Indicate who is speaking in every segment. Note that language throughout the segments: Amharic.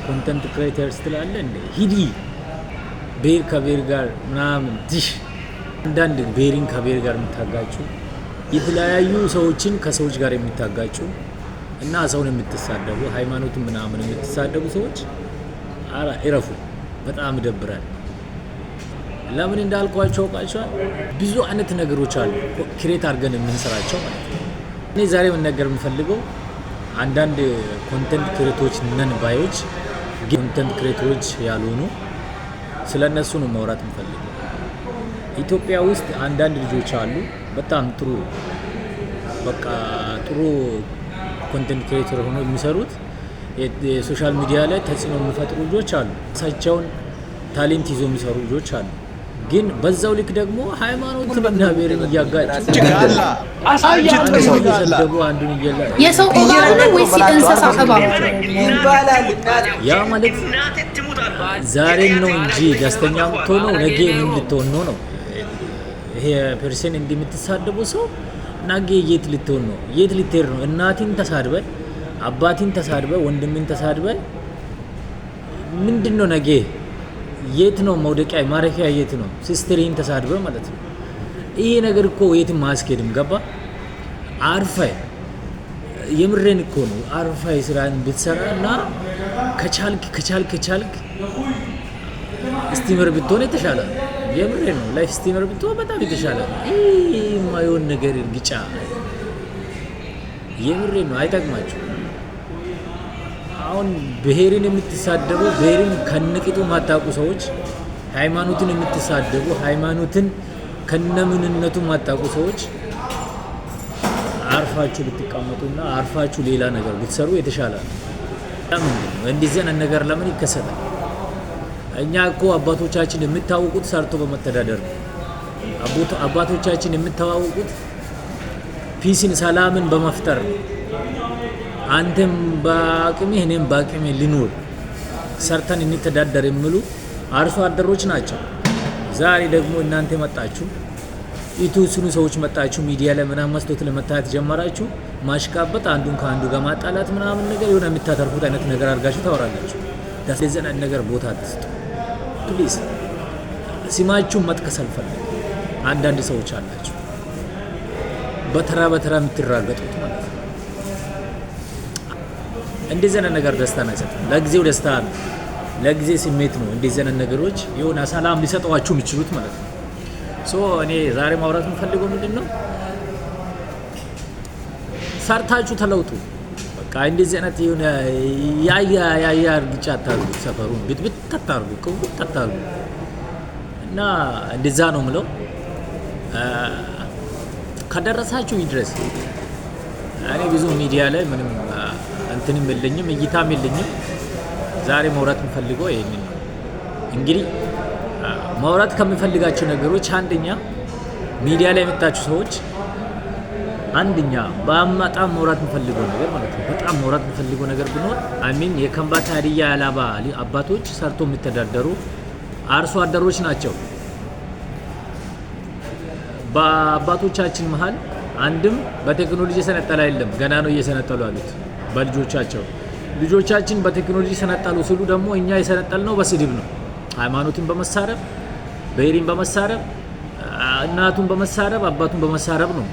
Speaker 1: ኮንተንት ክሬተርስ ትላለ እንዴ? ሂዲ ብሔር ከብሔር ጋር ምናምን ትሽ አንዳንድ ብሔርን ከብሔር ጋር የምታጋጩ የተለያዩ ሰዎችን ከሰዎች ጋር የሚታጋጩ እና ሰውን የምትሳደቡ ሃይማኖትን ምናምን የምትሳደቡ ሰዎች እረፉ። በጣም ይደብራል። ለምን እንዳልኳቸው አውቃቸዋል። ብዙ አይነት ነገሮች አሉ ክሬት አድርገን የምንሰራቸው ማለት ነው። እኔ ዛሬ መናገር የምፈልገው አንዳንድ ኮንተንት ክሬቶች ነን ባዮች ኮንተንት ክሬቶች ያልሆኑ ስለነሱ ነው ማውራት የምፈልገው። ኢትዮጵያ ውስጥ አንዳንድ ልጆች አሉ በጣም ጥሩ በቃ ጥሩ ኮንተንት ክሬተር ሆኖ የሚሰሩት የሶሻል ሚዲያ ላይ ተጽዕኖ የሚፈጥሩ ልጆች አሉ። እሳቸውን ታሌንት ይዞ የሚሰሩ ልጆች አሉ። ግን በዛው ልክ ደግሞ ሃይማኖትና ብሔርን እያጋጩ እየሰደቡ አንዱን እየላ
Speaker 2: የሰው እባብ ነው ወይስ የእንስሳ እባብ?
Speaker 1: ያ ማለት ዛሬም ነው እንጂ ደስተኛ የምትሆነው ነገ ምን ልትሆን ነው? ይሄ ፐርሰን እንደምትሳደቡ ሰው ነገ የት ልትሆን ነው? የት ልትሄድ ነው? እናቲን ተሳድበ አባቲን ተሳድበ ወንድምን ተሳድበ ምንድነው ነገ የት ነው መውደቂያ ማረፊያ የት ነው? ሲስተሪን ተሳድበ ማለት ነው። ይሄ ነገር እኮ የትም ማስኬድም ገባ። አርፋ የምሬን እኮ ነው። አርፋ ስራን ብትሰራና ከቻልክ ስቲመር ብትሆን የተሻለ ነው። የምሬን ነው። ላይፍ ስቲመር ብትሆን በጣም የተሻለ ነው። ይሄ ማይሆን ነገር ግጫ የምሬን ነው። አይጠቅማችሁ። አሁን ብሔርን የምትሳደቡ ብሔርን ከነቂጡ ማታቁ ሰዎች፣ ሃይማኖትን የምትሳደቡ ሃይማኖትን ከነምንነቱ ማታቁ ሰዎች አርፋችሁ ብትቀመጡና አርፋችሁ ሌላ ነገር ብትሰሩ የተሻለ ነው። ለምን እንደዚህ አይነት ነገር ለምን ይከሰታል? እኛ እኮ አባቶቻችን የምታወቁት ሰርቶ በመተዳደር ነው። አባቶቻችን የምታወቁት ፒስን ሰላምን በመፍጠር ነው። አንተም በአቅሜ እኔም በአቅሜ ልኑር ሰርተን እንተዳደር የሚሉ አርሶ አደሮች ናቸው። ዛሬ ደግሞ እናንተ መጣችሁ የተወሰኑ ሰዎች መጣችሁ ሚዲያ ላይ ምናምን መስሎት ለመታየት ጀመራችሁ። ማሽቃበጥ አንዱን ከአንዱ ጋር ማጣላት ምናምን ነገር የሆነ የምታተርፉት አይነት ነገር አድርጋችሁ ታወራላችሁ። ለዚህ አይነት ነገር ቦታ አትስጡ ፕሊዝ። ስማችሁን መጥቀስ አልፈልግም። አንዳንድ ሰዎች አላችሁ በተራ የምትራገጡት ማለት ነው። እንደዚህ አይነት ነገር ደስታን አይሰጥም። ለጊዜው ደስታ ነው፣ ለጊዜ ስሜት ነው። እንደዚህ አይነት ነገሮች የሆነ ሰላም ሊሰጧችሁ የሚችሉት ማለት ነው። እኔ ዛሬ ማውራት የምፈልገው ምንድነው? ሰርታችሁ ተለውጡ። በቃ እንደዚህ አይነት የሆነ ያያ እርግጫ አታርጉ፣ ሰፈሩን ብትብት አታርጉ፣ ቅውጥ አታርጉ እና እንደዛ ነው ምለው። ከደረሳችሁ ይድረስ። እኔ ብዙ ሚዲያ ላይ ምንም እንትንም የለኝም እይታም የለኝም። ዛሬ ማውራት የምፈልገው ይሄንን ነው። እንግዲህ ማውራት ከምፈልጋቸው ነገሮች አንደኛ ሚዲያ ላይ የመጣችሁ ሰዎች አንደኛ በጣም ማውራት የምፈልገው ነገር ማለት ነው። በጣም ማውራት የምፈልገው ነገር ቢኖር የከምባታ ሀዲያ አላባ አባቶች ሰርቶ የሚተዳደሩ አርሶ አደሮች ናቸው። በአባቶቻችን መሀል አንድም በቴክኖሎጂ ሰነጠላ የለም። ገና ነው እየሰነጠሉ ያሉት በልጆቻቸው። ልጆቻችን በቴክኖሎጂ ሰነጠሉ ሲሉ ደግሞ እኛ የሰነጠልነው በስድብ ነው። ሃይማኖትን በመሳረብ ብሔርን በመሳረብ እናቱን በመሳረብ አባቱን በመሳረብ ነው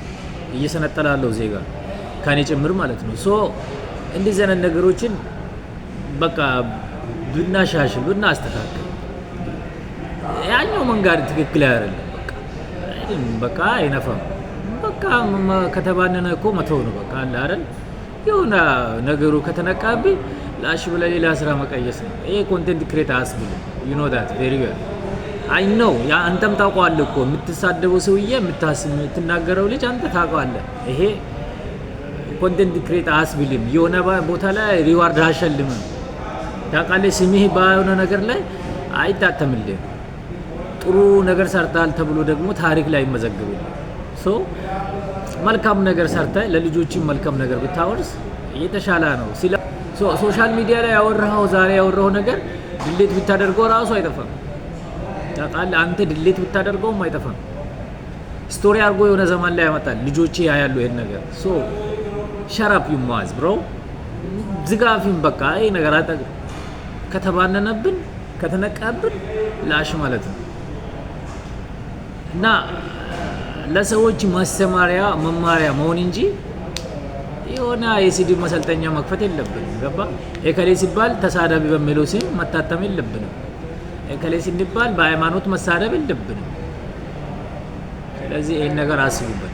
Speaker 1: እየሰነጠለ ያለው ዜጋ ከኔ ጭምር ማለት ነው። እንደዚህ አይነት ነገሮችን በቃ ብናሻሽል ብናስተካክል ያኛው መንገድ ትክክል አይደለም። በቃ አይነፋም። በቃ ከተባነነ እኮ መተው ነው በቃ አለ አይደል? የሆነ ነገሩ ከተነቃብኝ ላሽ ብለህ ሌላ ስራ መቀየስ ነው። ይሄ ኮንቴንት ክሬት አያስብልም። you know that very well I know ያ አንተም ታውቀዋለህ እኮ የምትሳደበው ሰውዬ የምትናገረው ልጅ አንተ ታውቀዋለህ። ይሄ ኮንቴንት ክሬት አያስብልም። የሆነ ቦታ ላይ ሪዋርድ አሸልምም ታውቃለህ። ስምህ ባይሆነ ነገር ላይ አይታተምልህም። ጥሩ ነገር ሰርታል ተብሎ ደግሞ ታሪክ ላይ ይመዘግባል። መልካም ነገር ሰርተህ ለልጆችም መልካም ነገር ብታወርስ የተሻለ ነው። ሶሻል ሚዲያ ላይ ያወራኸው ዛሬ ያወራኸው ነገር ድሌት ብታደርገው ራሱ አይጠፋም። ታውቃለህ አንተ ድሌት ብታደርገውም አይጠፋም። ስቶሪ አድርጎ የሆነ ዘመን ላይ ያመጣል። ልጆቼ ያያሉ ይሄን ነገር ሸራፕ ዩማዝ ብሮ ዝጋፊም በቃ ይሄ ነገር አጠቅ ከተባነነብን ከተነቃብን ላሽ ማለት ነው እና ለሰዎች ማስተማሪያ መማሪያ መሆን እንጂ የሆነ የስድብ መሰልጠኛ መክፈት የለብንም። ገባ ኤከሌ ሲባል ተሳዳቢ በሚለው ስም መታተም የለብንም። ኤከሌ ሲባል በሃይማኖት መሳደብ የለብንም። ስለዚህ ይሄን ነገር አስቡበት።